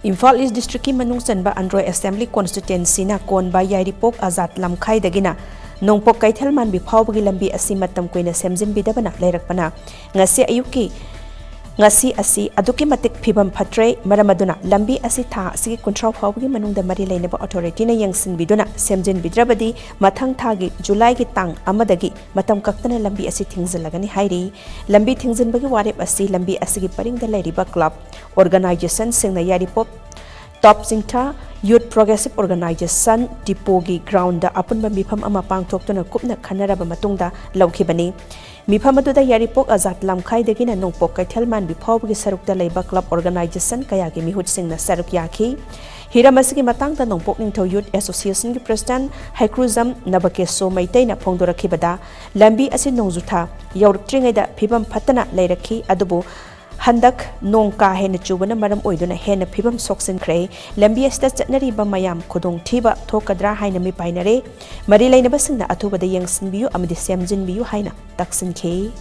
Imphal East District ki manung sanba Androy Assembly Constituency na konba Yairipok Azat Lamkhai dagina Nongpok Keithelmanbi Phaonabagi Lambi asi Matam Kuina Sembidabadagi leirakpana ngasi ayuki ngasi asi Adukki Matik Fibam Fattre maramaduna lambi asi tha asi kuntrau phawgi manungda mari leinaba authority na yangsinbiduna semjinbidrabadi mathang thagi July gi tang amadagi matam kaktana lambi asi thingzalagani hairi lambi thingzinbagi warep asi lambi asi gi paringda leiriba club organization singna Yaripop Top Singta Youth Progressive Organization Dipogi Ground da apunba mifam ama pangthoktuna kupna khanaraba matungda lawkhibani mifam aduda Yaripok Azat Lamkhai dagina Nongpok Keithelmanbi Phaonabagi sarukta leiba club organization kayagi mihut singna saruk yakhi hiramasigi matangda Nongpok Ningthau Youth Association gi president Haikruzam Nabakeso Maitaina phongdorakhibada lambi asi nongjutha yaurtringaida phibam phatana leirakhi adubu Handak nong ka hena chubana maram oiduna hena phibam soksinkhre lambi asta chatnariba mayam khudong thiba thokadra haina mi painare mari lainaba singna athubada yangsinbiyu amadi semjinbiyu haina taksinkhei